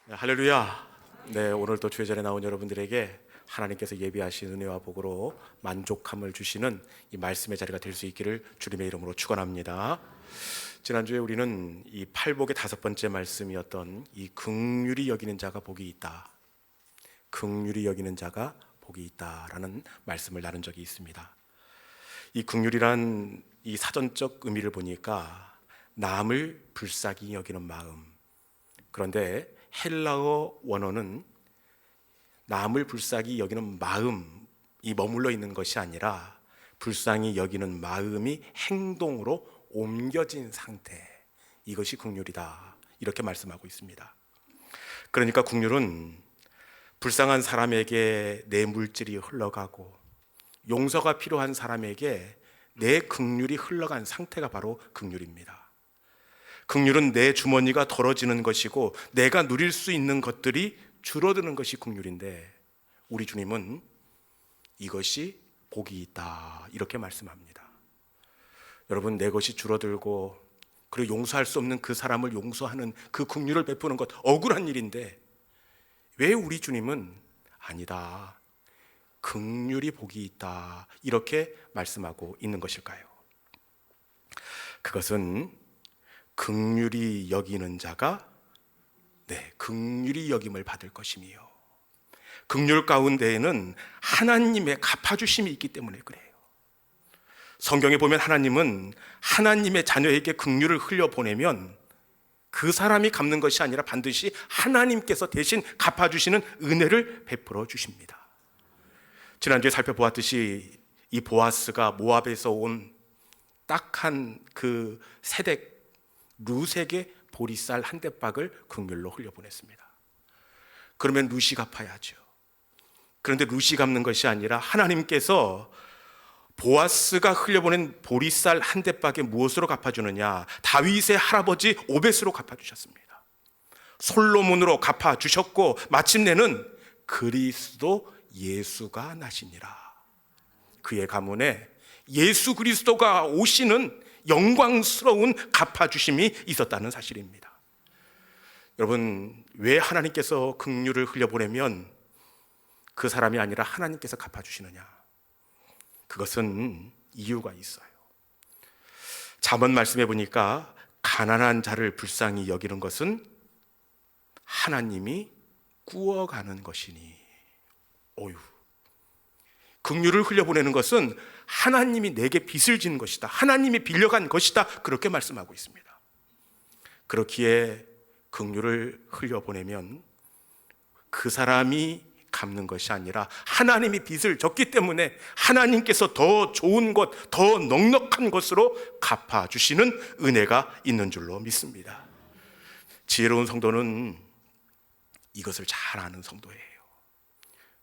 네, 할렐루야. 네, 오늘 또 주의 전에 나온 여러분들에게 하나님께서 예비하신 은혜와 복으로 만족함을 주시는 이 말씀의 자리가 될 수 있기를 주님의 이름으로 축원합니다. 지난주에 우리는 이 팔복의 다섯 번째 말씀이었던 이 긍휼히 여기는 자가 복이 있다. 긍휼히 여기는 자가 복이 있다라는 말씀을 나눈 적이 있습니다. 이 긍휼이란 이 사전적 의미를 보니까 남을 불쌍히 여기는 마음. 그런데 헬라어 원어는 남을 불쌍히 여기는 마음이 머물러 있는 것이 아니라 불쌍히 여기는 마음이 행동으로 옮겨진 상태, 이것이 긍휼이다, 이렇게 말씀하고 있습니다. 그러니까 긍휼은 불쌍한 사람에게 내 물질이 흘러가고 용서가 필요한 사람에게 내 긍휼이 흘러간 상태가 바로 긍휼입니다. 긍휼은 내 주머니가 덜어지는 것이고 내가 누릴 수 있는 것들이 줄어드는 것이 긍휼인데, 우리 주님은 이것이 복이 있다, 이렇게 말씀합니다. 여러분, 내 것이 줄어들고 그리고 용서할 수 없는 그 사람을 용서하는 그 긍휼을 베푸는 것 억울한 일인데, 왜 우리 주님은 아니다, 긍휼이 복이 있다, 이렇게 말씀하고 있는 것일까요? 그것은 긍휼히 여기는 자가 긍휼히 여김을 받을 것이며, 긍휼 가운데에는 하나님의 갚아주심이 있기 때문에 그래요. 성경에 보면 하나님은 하나님의 자녀에게 긍휼을 흘려보내면 그 사람이 갚는 것이 아니라 반드시 하나님께서 대신 갚아주시는 은혜를 베풀어 주십니다. 지난주에 살펴보았듯이 이 보아스가 모압에서 온 딱한 그 세댁 룻에게 보리쌀 한 대박을 긍휼로 흘려보냈습니다. 그러면 룻이 갚아야죠. 그런데 룻이 갚는 것이 아니라 하나님께서 보아스가 흘려보낸 보리쌀 한 대박에 무엇으로 갚아주느냐? 다윗의 할아버지 오벳으로 갚아주셨습니다. 솔로몬으로 갚아주셨고 마침내는 그리스도 예수가 나시니라. 그의 가문에 예수 그리스도가 오시는 영광스러운 갚아주심이 있었다는 사실입니다. 여러분, 왜 하나님께서 긍휼을 흘려보내면 그 사람이 아니라 하나님께서 갚아주시느냐? 그것은 이유가 있어요. 잠언 말씀해 보니까 가난한 자를 불쌍히 여기는 것은 하나님이 구워가는 것이니, 긍휼을 흘려보내는 것은 하나님이 내게 빚을 지는 것이다, 하나님이 빌려간 것이다, 그렇게 말씀하고 있습니다. 그렇기에 긍휼을 흘려보내면 그 사람이 갚는 것이 아니라 하나님이 빚을 졌기 때문에 하나님께서 더 좋은 것, 더 넉넉한 것으로 갚아주시는 은혜가 있는 줄로 믿습니다. 지혜로운 성도는 이것을 잘 아는 성도예요.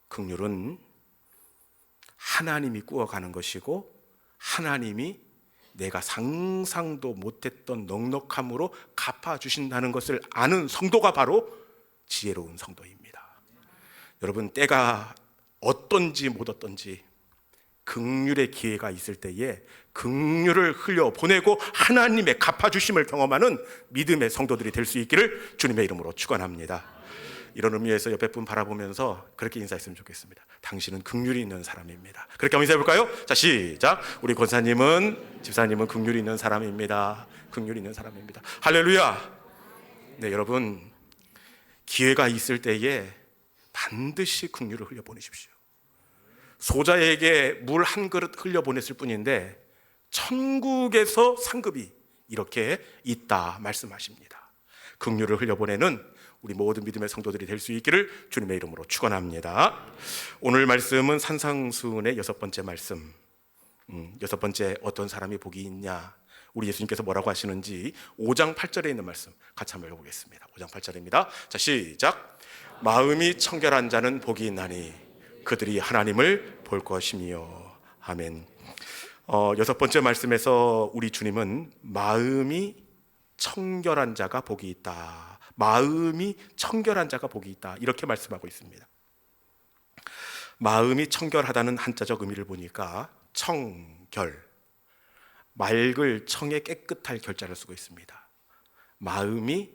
긍휼은 하나님이 구워가는 것이고 하나님이 내가 상상도 못했던 넉넉함으로 갚아주신다는 것을 아는 성도가 바로 지혜로운 성도입니다. 여러분, 때가 어떤지 못 어떤지 긍휼의 기회가 있을 때에 긍휼을 흘려보내고 하나님의 갚아주심을 경험하는 믿음의 성도들이 될 수 있기를 주님의 이름으로 축원합니다. 이런 의미에서 옆에 분 바라보면서 그렇게 인사했으면 좋겠습니다. 당신은 긍휼이 있는 사람입니다. 그렇게 한번 인사해볼까요? 자, 시작. 우리 권사님은, 집사님은 긍휼이 있는 사람입니다. 긍휼이 있는 사람입니다. 할렐루야. 네, 여러분, 기회가 있을 때에 반드시 긍휼을 흘려보내십시오. 소자에게 물 한 그릇 흘려보냈을 뿐인데 천국에서 상급이 이렇게 있다 말씀하십니다. 긍휼을 흘려보내는 우리 모든 믿음의 성도들이 될 수 있기를 주님의 이름으로 축원합니다. 오늘 말씀은 산상수훈의 여섯 번째 말씀. 여섯 번째, 어떤 사람이 복이 있냐? 우리 예수님께서 뭐라고 하시는지 5장 8절에 있는 말씀 같이 한번 읽어보겠습니다. 5장 8절입니다. 자, 시작. 마음이 청결한 자는 복이 있나니 그들이 하나님을 볼 것이며. 아멘. 여섯 번째 말씀에서 우리 주님은 마음이 청결한 자가 복이 있다, 마음이 청결한 자가 복이 있다, 이렇게 말씀하고 있습니다. 마음이 청결하다는 한자적 의미를 보니까 청결, 맑을 청에 깨끗할 결자를 쓰고 있습니다. 마음이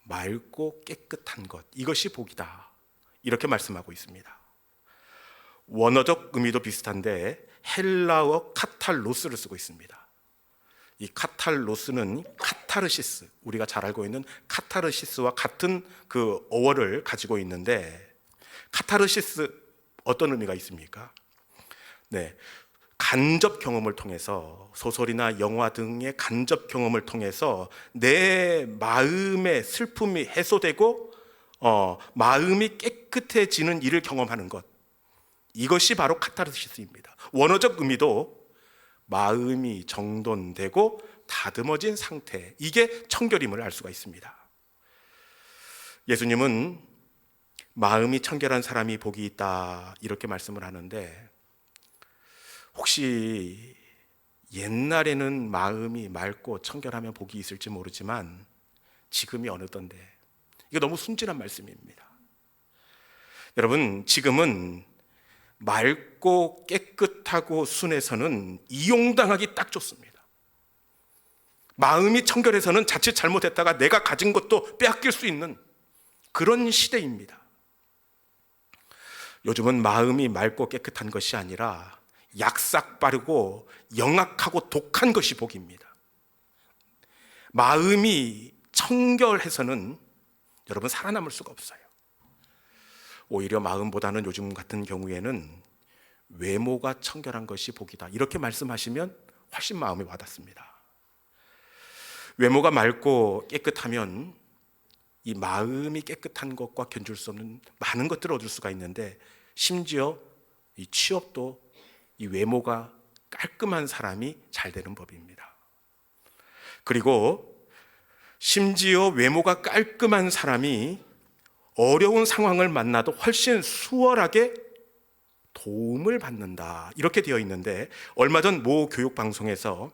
맑고 깨끗한 것, 이것이 복이다, 이렇게 말씀하고 있습니다. 원어적 의미도 비슷한데 헬라어 카탈로스를 쓰고 있습니다. 이 카탈로스는 카타르시스, 우리가 잘 알고 있는 카타르시스와 같은 그 어원을 가지고 있는데, 카타르시스 어떤 의미가 있습니까? 네, 간접 경험을 통해서, 소설이나 영화 등의 간접 경험을 통해서 내 마음의 슬픔이 해소되고 마음이 깨끗해지는 일을 경험하는 것, 이것이 바로 카타르시스입니다. 원어적 의미도 마음이 정돈되고 다듬어진 상태, 이게 청결임을 알 수가 있습니다. 예수님은 마음이 청결한 사람이 복이 있다, 이렇게 말씀을 하는데, 혹시 옛날에는 마음이 맑고 청결하면 복이 있을지 모르지만 지금이 어느던데, 이거 너무 순진한 말씀입니다. 여러분, 지금은 맑고 깨끗하고 순해서는 이용당하기 딱 좋습니다. 마음이 청결해서는 자칫 잘못했다가 내가 가진 것도 빼앗길 수 있는 그런 시대입니다. 요즘은 마음이 맑고 깨끗한 것이 아니라 약삭 빠르고 영악하고 독한 것이 복입니다. 마음이 청결해서는 여러분 살아남을 수가 없어요. 오히려 마음보다는 요즘 같은 경우에는 외모가 청결한 것이 복이다, 이렇게 말씀하시면 훨씬 마음이 와닿습니다. 외모가 맑고 깨끗하면 이 마음이 깨끗한 것과 견줄 수 없는 많은 것들을 얻을 수가 있는데, 심지어 이 취업도 이 외모가 깔끔한 사람이 잘 되는 법입니다. 그리고 심지어 외모가 깔끔한 사람이 어려운 상황을 만나도 훨씬 수월하게 도움을 받는다, 이렇게 되어 있는데, 얼마 전 모 교육방송에서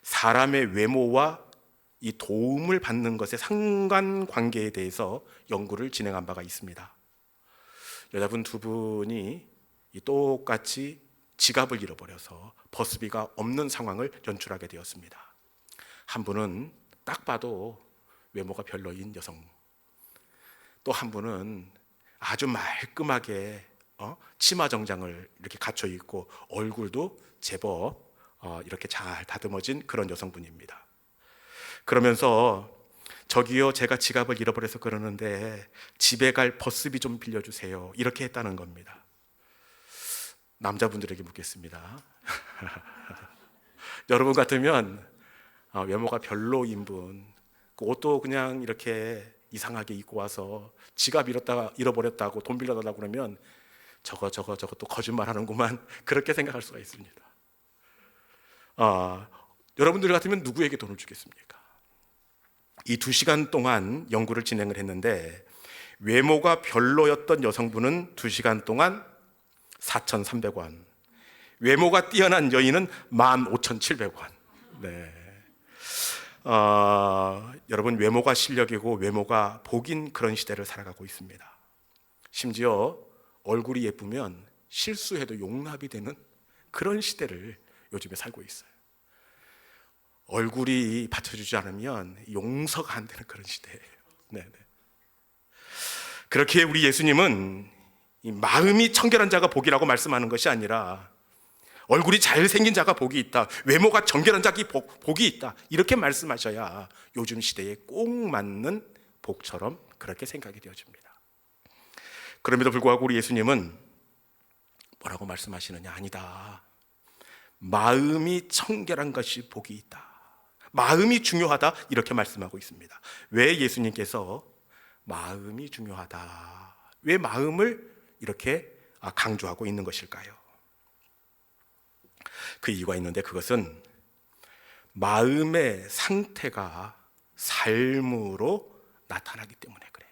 사람의 외모와 이 도움을 받는 것의 상관관계에 대해서 연구를 진행한 바가 있습니다. 여자분 두 분이 똑같이 지갑을 잃어버려서 버스비가 없는 상황을 연출하게 되었습니다. 한 분은 딱 봐도 외모가 별로인 여성, 또 한 분은 아주 말끔하게 치마 정장을 이렇게 갖춰 입고 얼굴도 제법 이렇게 잘 다듬어진 그런 여성분입니다. 그러면서 저기요, 제가 지갑을 잃어버려서 그러는데 집에 갈 버스비 좀 빌려주세요, 이렇게 했다는 겁니다. 남자분들에게 묻겠습니다. 여러분 같으면 외모가 별로인 분, 그 옷도 그냥 이렇게 이상하게 입고 와서 지갑 잃어버렸다고 돈 빌려달라고 그러면 저거 또 거짓말 하는구만, 그렇게 생각할 수가 있습니다. 여러분들 같으면 누구에게 돈을 주겠습니까? 이 2시간 동안 연구를 진행을 했는데, 외모가 별로였던 여성분은 2시간 동안 4,300원, 외모가 뛰어난 여인은 15,700원. 네. 여러분, 외모가 실력이고 외모가 복인 그런 시대를 살아가고 있습니다. 심지어 얼굴이 예쁘면 실수해도 용납이 되는 그런 시대를 요즘에 살고 있어요. 얼굴이 받쳐주지 않으면 용서가 안 되는 그런 시대예요. 네네. 그렇게 우리 예수님은 이 마음이 청결한 자가 복이라고 말씀하는 것이 아니라, 얼굴이 잘생긴 자가 복이 있다, 외모가 정결한 자가 복이 있다, 이렇게 말씀하셔야 요즘 시대에 꼭 맞는 복처럼 그렇게 생각이 되어집니다. 그럼에도 불구하고 우리 예수님은 뭐라고 말씀하시느냐? 아니다, 마음이 청결한 것이 복이 있다, 마음이 중요하다, 이렇게 말씀하고 있습니다. 왜 예수님께서 마음이 중요하다, 왜 마음을 이렇게 강조하고 있는 것일까요? 그 이유가 있는데, 그것은 마음의 상태가 삶으로 나타나기 때문에 그래요.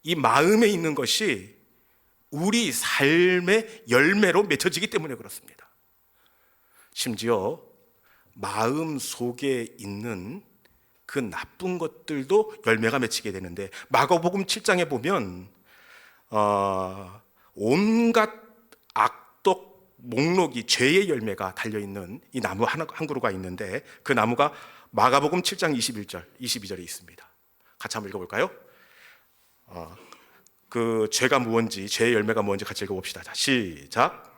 이 마음에 있는 것이 우리 삶의 열매로 맺혀지기 때문에 그렇습니다. 심지어 마음 속에 있는 그 나쁜 것들도 열매가 맺히게 되는데, 마가복음 7장에 보면 온갖 악독 목록이, 죄의 열매가 달려있는 이 나무 한 그루가 있는데, 그 나무가 마가복음 7장 21절, 22절에 있습니다. 같이 한번 읽어볼까요? 그 죄가 무언지, 죄의 열매가 무언지 같이 읽어봅시다. 자, 시작.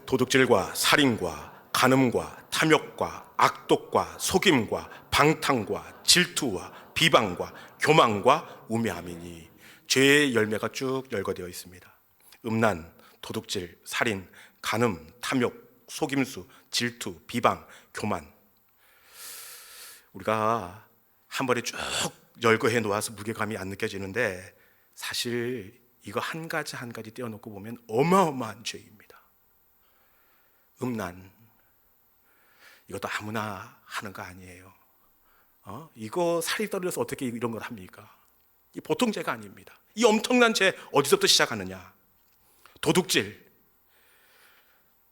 도둑질과 살인과 간음과 탐욕과 악독과 속임과 방탕과 질투와 비방과 교만과 우매함이니 죄의 열매가 쭉 열거되어 있습니다. 음란, 도둑질, 살인, 간음, 탐욕, 속임수, 질투, 비방, 교만. 우리가 한 번에 쭉 열거해 놓아서 무게감이 안 느껴지는데 사실 이거 한 가지 한 가지 떼어놓고 보면 어마어마한 죄입니다. 음란, 이것도 아무나 하는 거 아니에요. 이거 살이 떨어져서 어떻게 이런 걸 합니까? 이 보통 죄가 아닙니다. 이 엄청난 죄 어디서부터 시작하느냐? 도둑질,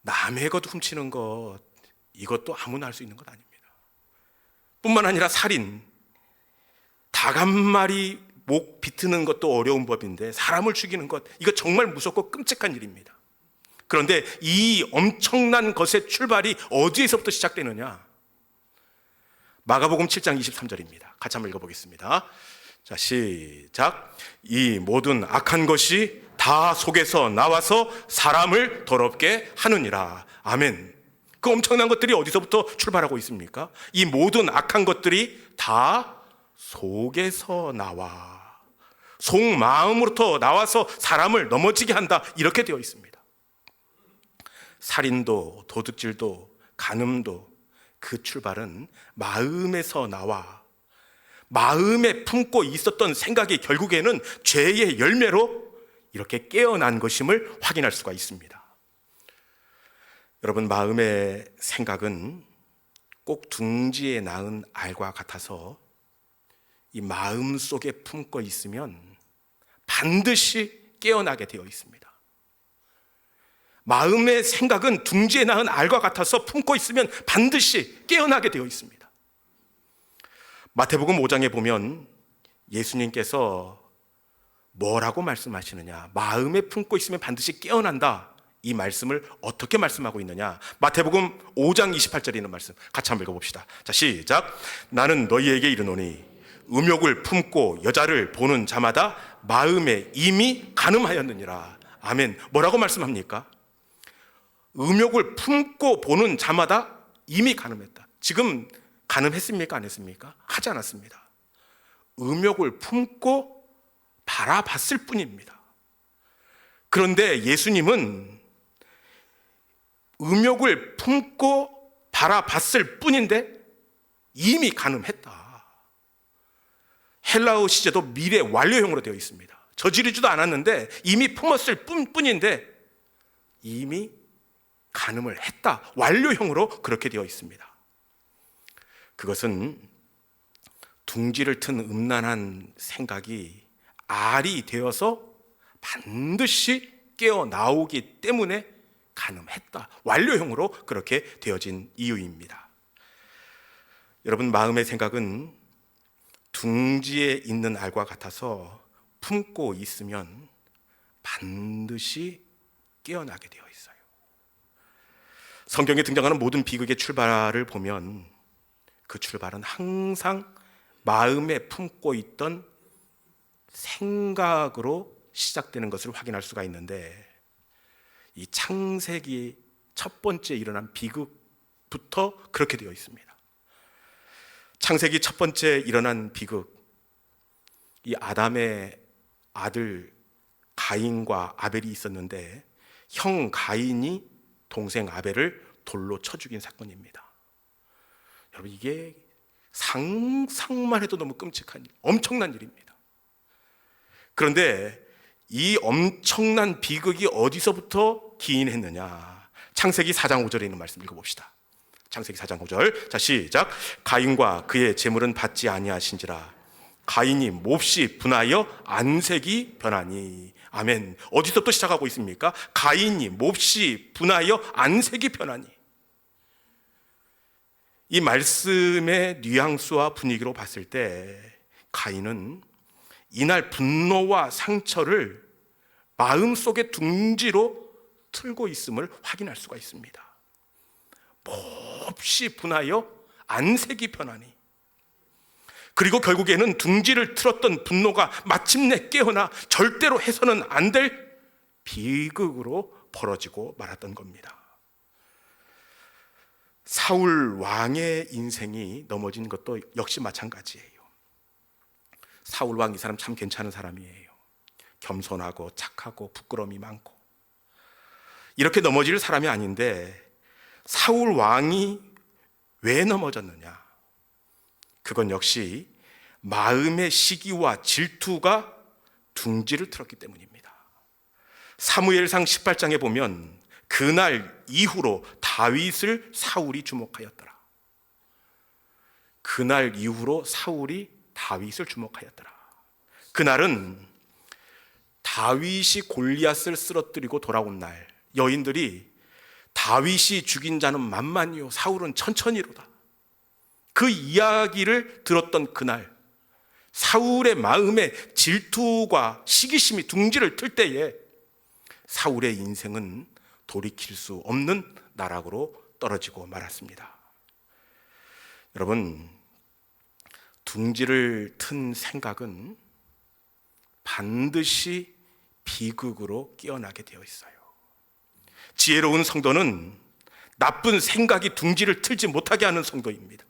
남의 것 훔치는 것, 이것도 아무나 할 수 있는 것 아닙니다. 뿐만 아니라 살인, 닭 한 마리 목 비트는 것도 어려운 법인데 사람을 죽이는 것, 이거 정말 무섭고 끔찍한 일입니다. 그런데 이 엄청난 것의 출발이 어디에서부터 시작되느냐? 마가복음 7장 23절입니다. 같이 한번 읽어보겠습니다. 자, 시작. 이 모든 악한 것이 다 속에서 나와서 사람을 더럽게 하느니라. 아멘. 그 엄청난 것들이 어디서부터 출발하고 있습니까? 이 모든 악한 것들이 다 속에서 나와, 속마음으로부터 나와서 사람을 넘어지게 한다, 이렇게 되어 있습니다. 살인도 도둑질도 간음도 그 출발은 마음에서 나와 마음에 품고 있었던 생각이 결국에는 죄의 열매로 이렇게 깨어난 것임을 확인할 수가 있습니다. 여러분, 마음의 생각은 꼭 둥지에 낳은 알과 같아서 이 마음 속에 품고 있으면 반드시 깨어나게 되어 있습니다. 마음의 생각은 둥지에 낳은 알과 같아서 품고 있으면 반드시 깨어나게 되어 있습니다. 마태복음 5장에 보면 예수님께서 뭐라고 말씀하시느냐? 마음에 품고 있으면 반드시 깨어난다, 이 말씀을 어떻게 말씀하고 있느냐? 마태복음 5장 28절에 있는 말씀 같이 한번 읽어봅시다. 자, 시작. 나는 너희에게 이르노니 음욕을 품고 여자를 보는 자마다 마음에 이미 간음하였느니라. 아멘. 뭐라고 말씀합니까? 음욕을 품고 보는 자마다 이미 간음했다. 지금 간음했습니까? 안 했습니까? 하지 않았습니다. 음욕을 품고 바라봤을 뿐입니다. 그런데 예수님은 음욕을 품고 바라봤을 뿐인데 이미 간음했다. 헬라어 시제도 미래 완료형으로 되어 있습니다. 저지르지도 않았는데 이미 품었을 뿐인데 이미 간음을 했다. 완료형으로 그렇게 되어 있습니다. 그것은 둥지를 튼 음란한 생각이 알이 되어서 반드시 깨어나오기 때문에 간음했다. 완료형으로 그렇게 되어진 이유입니다. 여러분, 마음의 생각은 둥지에 있는 알과 같아서 품고 있으면 반드시 깨어나게 되어 있어요. 성경에 등장하는 모든 비극의 출발을 보면 그 출발은 항상 마음에 품고 있던 생각으로 시작되는 것을 확인할 수가 있는데, 이 창세기 첫 번째 일어난 비극부터 그렇게 되어 있습니다. 창세기 첫 번째 일어난 비극, 이 아담의 아들 가인과 아벨이 있었는데 형 가인이 동생 아벨을 돌로 쳐 죽인 사건입니다. 여러분, 이게 상상만 해도 너무 끔찍한 일, 엄청난 일입니다. 그런데 이 엄청난 비극이 어디서부터 기인했느냐? 창세기 4장 5절에 있는 말씀 읽어봅시다. 창세기 4장 5절. 자, 시작. 가인과 그의 재물은 받지 아니하신지라 가인이 몹시 분하여 안색이 변하니. 아멘. 어디서부터 시작하고 있습니까? 가인이 몹시 분하여 안색이 변하니. 이 말씀의 뉘앙스와 분위기로 봤을 때 가인은 이날 분노와 상처를 마음속의 둥지로 틀고 있음을 확인할 수가 있습니다. 몹시 분하여 안색이 변하니, 그리고 결국에는 둥지를 틀었던 분노가 마침내 깨어나 절대로 해서는 안 될 비극으로 벌어지고 말았던 겁니다. 사울 왕의 인생이 넘어진 것도 역시 마찬가지예요. 사울 왕, 이 사람 참 괜찮은 사람이에요. 겸손하고 착하고 부끄러움이 많고 이렇게 넘어질 사람이 아닌데, 사울 왕이 왜 넘어졌느냐? 그건 역시 마음의 시기와 질투가 둥지를 틀었기 때문입니다. 사무엘상 18장에 보면 그날 이후로 다윗을 사울이 주목하였더라. 그날 이후로 사울이 다윗을 주목하였더라. 그날은 다윗이 골리앗을 쓰러뜨리고 돌아온 날, 여인들이 다윗이 죽인 자는 만만이요 사울은 천천히로다, 그 이야기를 들었던 그날, 사울의 마음에 질투와 시기심이 둥지를 틀 때에 사울의 인생은 돌이킬 수 없는 나락으로 떨어지고 말았습니다. 여러분, 둥지를 튼 생각은 반드시 비극으로 깨어나게 되어 있어요. 지혜로운 성도는 나쁜 생각이 둥지를 틀지 못하게 하는 성도입니다.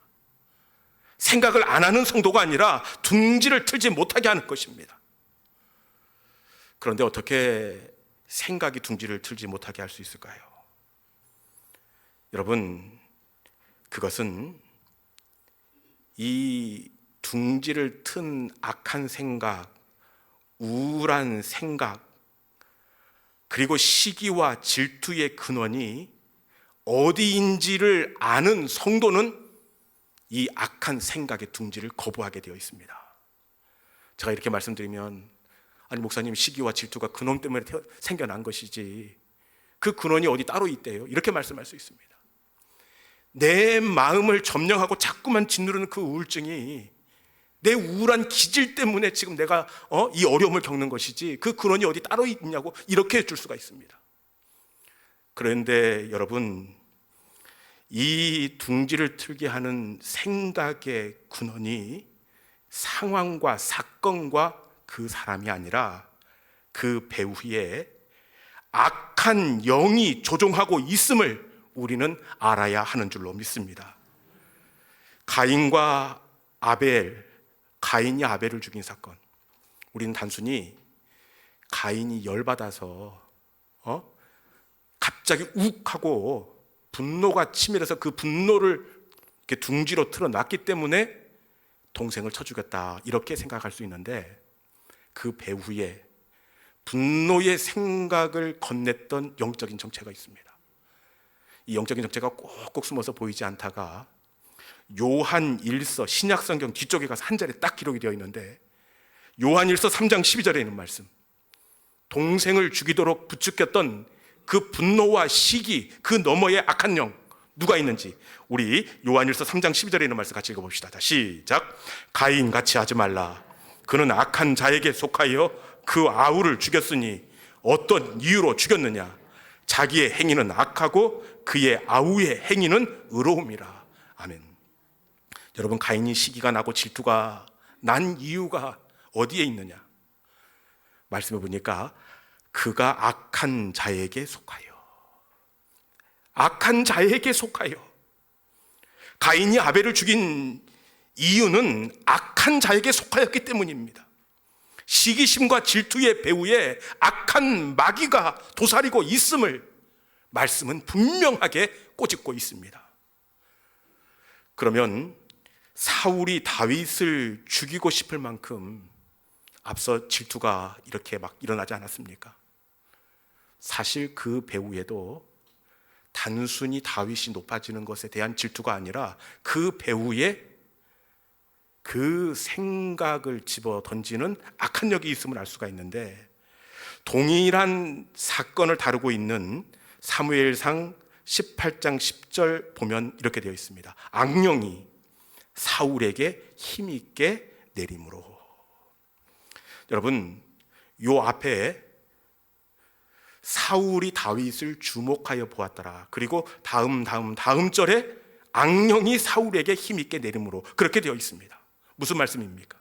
생각을 안 하는 성도가 아니라 둥지를 틀지 못하게 하는 것입니다. 그런데 어떻게 생각이 둥지를 틀지 못하게 할 수 있을까요? 여러분, 그것은 이 둥지를 튼 악한 생각, 우울한 생각, 그리고 시기와 질투의 근원이 어디인지를 아는 성도는 이 악한 생각의 둥지를 거부하게 되어 있습니다. 제가 이렇게 말씀드리면, 아니 목사님, 시기와 질투가 근원 때문에 생겨난 것이지 그 근원이 어디 따로 있대요, 이렇게 말씀할 수 있습니다. 내 마음을 점령하고 자꾸만 짓누르는 그 우울증이 내 우울한 기질 때문에 지금 내가 이 어려움을 겪는 것이지 그 근원이 어디 따로 있냐고 이렇게 해줄 수가 있습니다. 그런데 여러분, 이 둥지를 틀게 하는 생각의 근원이 상황과 사건과 그 사람이 아니라 그 배후에 악한 영이 조종하고 있음을 우리는 알아야 하는 줄로 믿습니다. 가인과 아벨, 가인이 아벨을 죽인 사건, 우리는 단순히 가인이 열받아서 갑자기 욱하고 분노가 치밀해서 그 분노를 이렇게 둥지로 틀어놨기 때문에 동생을 쳐 죽였다, 이렇게 생각할 수 있는데, 그 배후에 분노의 생각을 건넸던 영적인 정체가 있습니다. 이 영적인 정체가 꼭꼭 숨어서 보이지 않다가 요한 1서, 신약성경 뒤쪽에 가서 한 자리에 딱 기록이 되어 있는데, 요한 1서 3장 12절에 있는 말씀, 동생을 죽이도록 부추겼던 그 분노와 시기, 그 너머의 악한 영, 누가 있는지 우리 요한 1서 3장 12절에 있는 말씀 같이 읽어봅시다. 자, 시작. 가인같이 하지 말라. 그는 악한 자에게 속하여 그 아우를 죽였으니 어떤 이유로 죽였느냐? 자기의 행위는 악하고 그의 아우의 행위는 의로움이라. 아멘. 여러분, 가인이 시기가 나고 질투가 난 이유가 어디에 있느냐? 말씀해 보니까 그가 악한 자에게 속하여, 악한 자에게 속하여. 가인이 아벨을 죽인 이유는 악한 자에게 속하였기 때문입니다. 시기심과 질투의 배후에 악한 마귀가 도사리고 있음을 말씀은 분명하게 꼬집고 있습니다. 그러면 사울이 다윗을 죽이고 싶을 만큼 앞서 질투가 이렇게 막 일어나지 않았습니까? 사실 그 배후에도 단순히 다윗이 높아지는 것에 대한 질투가 아니라 그 배후에 그 생각을 집어 던지는 악한 영이 있음을 알 수가 있는데, 동일한 사건을 다루고 있는 사무엘상 18장 10절 보면 이렇게 되어 있습니다. 악령이 사울에게 힘있게 내림으로. 여러분, 요 앞에 사울이 다윗을 주목하여 보았더라, 그리고 다음 절에 악령이 사울에게 힘있게 내림으로 그렇게 되어 있습니다. 무슨 말씀입니까?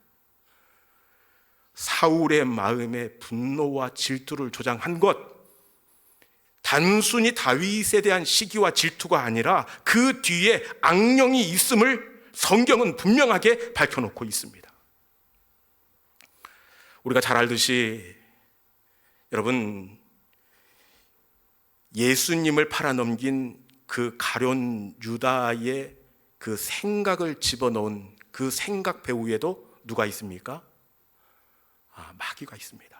사울의 마음에 분노와 질투를 조장한 것, 단순히 다윗에 대한 시기와 질투가 아니라 그 뒤에 악령이 있음을 성경은 분명하게 밝혀놓고 있습니다. 우리가 잘 알듯이 여러분, 예수님을 팔아넘긴 그 가룟 유다의 그 생각을 집어넣은 그 생각 배후에도 누가 있습니까? 마귀가 있습니다.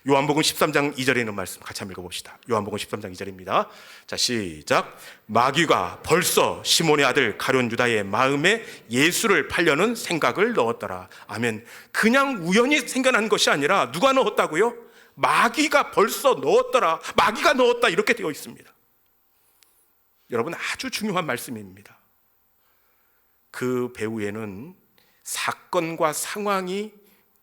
요한복음 13장 2절에 있는 말씀 같이 한번 읽어봅시다. 요한복음 13장 2절입니다. 자, 시작. 마귀가 벌써 시몬의 아들 가룟 유다의 마음에 예수를 팔려는 생각을 넣었더라. 아멘. 그냥 우연히 생겨난 것이 아니라 누가 넣었다고요? 마귀가 벌써 넣었더라. 마귀가 넣었다, 이렇게 되어 있습니다. 여러분, 아주 중요한 말씀입니다. 그 배후에는 사건과 상황이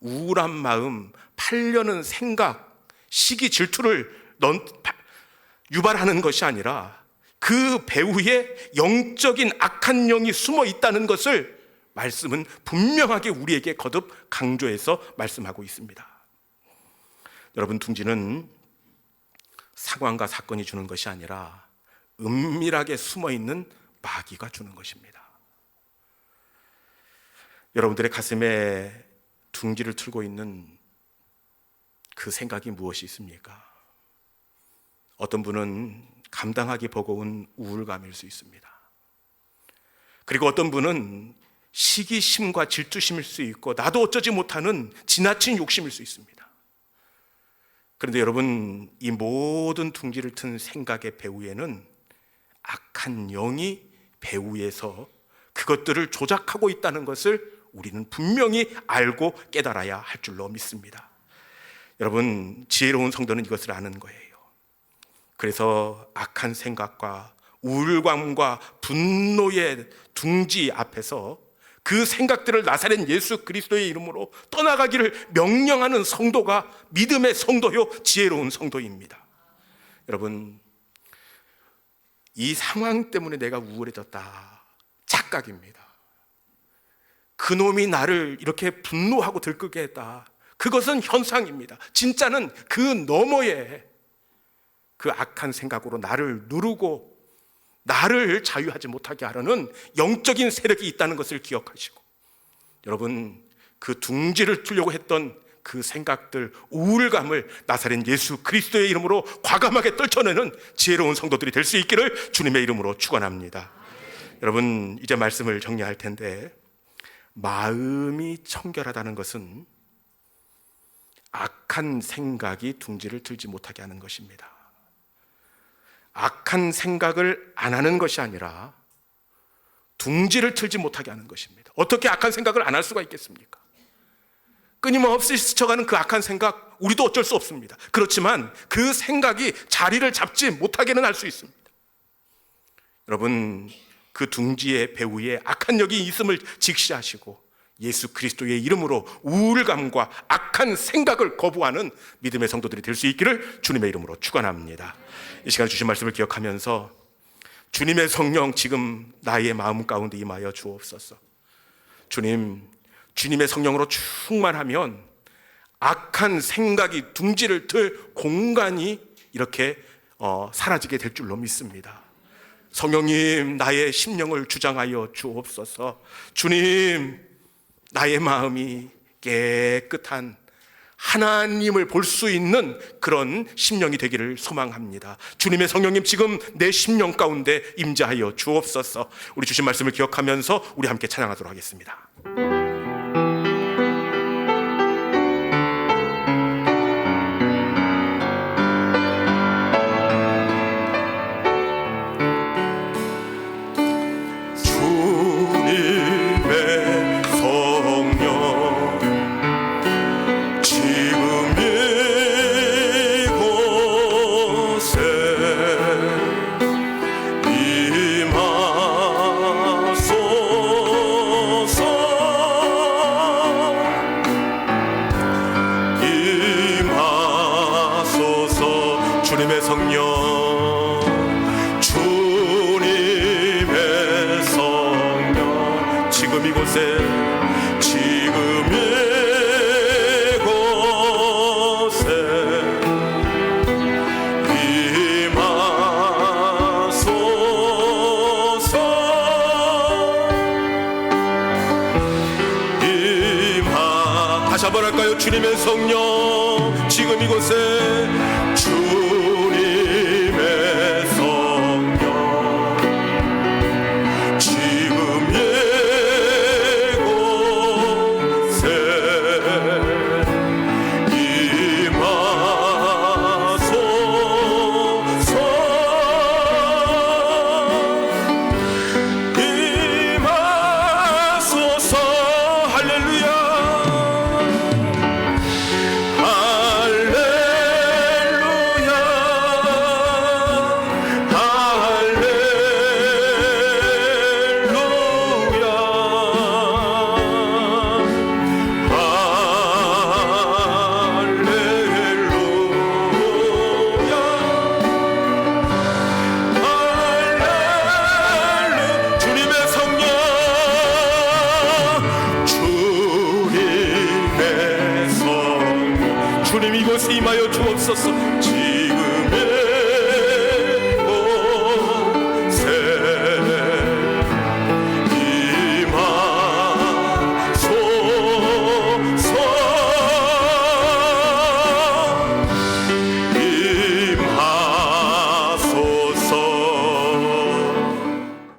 우울한 마음, 팔려는 생각, 시기 질투를 유발하는 것이 아니라 그 배후에 영적인 악한 영이 숨어 있다는 것을 말씀은 분명하게 우리에게 거듭 강조해서 말씀하고 있습니다. 여러분, 둥지는 상황과 사건이 주는 것이 아니라 은밀하게 숨어 있는 마귀가 주는 것입니다. 여러분들의 가슴에 둥지를 틀고 있는 그 생각이 무엇이 있습니까? 어떤 분은 감당하기 버거운 우울감일 수 있습니다. 그리고 어떤 분은 시기심과 질투심일 수 있고 나도 어쩌지 못하는 지나친 욕심일 수 있습니다. 그런데 여러분, 이 모든 둥지를 튼 생각의 배후에는 악한 영이 배후에서 그것들을 조작하고 있다는 것을 우리는 분명히 알고 깨달아야 할 줄로 믿습니다. 여러분, 지혜로운 성도는 이것을 아는 거예요. 그래서 악한 생각과 우울감과 분노의 둥지 앞에서 그 생각들을 나사렛 예수 그리스도의 이름으로 떠나가기를 명령하는 성도가 믿음의 성도요, 지혜로운 성도입니다. 여러분, 이 상황 때문에 내가 우울해졌다, 착각입니다. 그놈이 나를 이렇게 분노하고 들끓게 했다, 그것은 현상입니다. 진짜는 그 너머에 그 악한 생각으로 나를 누르고 나를 자유하지 못하게 하려는 영적인 세력이 있다는 것을 기억하시고, 여러분, 그 둥지를 틀려고 했던 그 생각들, 우울감을 나사렛 예수 그리스도의 이름으로 과감하게 떨쳐내는 지혜로운 성도들이 될 수 있기를 주님의 이름으로 축원합니다. 여러분, 이제 말씀을 정리할 텐데, 마음이 청결하다는 것은 악한 생각이 둥지를 틀지 못하게 하는 것입니다. 악한 생각을 안 하는 것이 아니라 둥지를 틀지 못하게 하는 것입니다. 어떻게 악한 생각을 안 할 수가 있겠습니까? 끊임없이 스쳐가는 그 악한 생각, 우리도 어쩔 수 없습니다. 그렇지만 그 생각이 자리를 잡지 못하게는 할 수 있습니다. 여러분, 그 둥지의 배후에 악한 영이 있음을 직시하시고 예수 그리스도의 이름으로 우울감과 악한 생각을 거부하는 믿음의 성도들이 될 수 있기를 주님의 이름으로 축원합니다. 이 시간 주신 말씀을 기억하면서 주님의 성령 지금 나의 마음 가운데 임하여 주옵소서. 주님, 주님의 성령으로 충만하면 악한 생각이 둥지를 틀 공간이 이렇게 사라지게 될 줄로 믿습니다. 성령님, 나의 심령을 주장하여 주옵소서. 주님, 나의 마음이 깨끗한 하나님을 볼 수 있는 그런 심령이 되기를 소망합니다. 주님의 성령님, 지금 내 심령 가운데 임재하여 주옵소서. 우리 주신 말씀을 기억하면서 우리 함께 찬양하도록 하겠습니다. 임하소서. 지금 이곳에 지금 이곳에 임하소서. 다시 한번 할까요? 주님의 성령 지금 이곳에 주님의 성령 지금 이곳에 임하소서. 임하소서. 할렐루야. 주님 이곳에 임하여 주옵소서.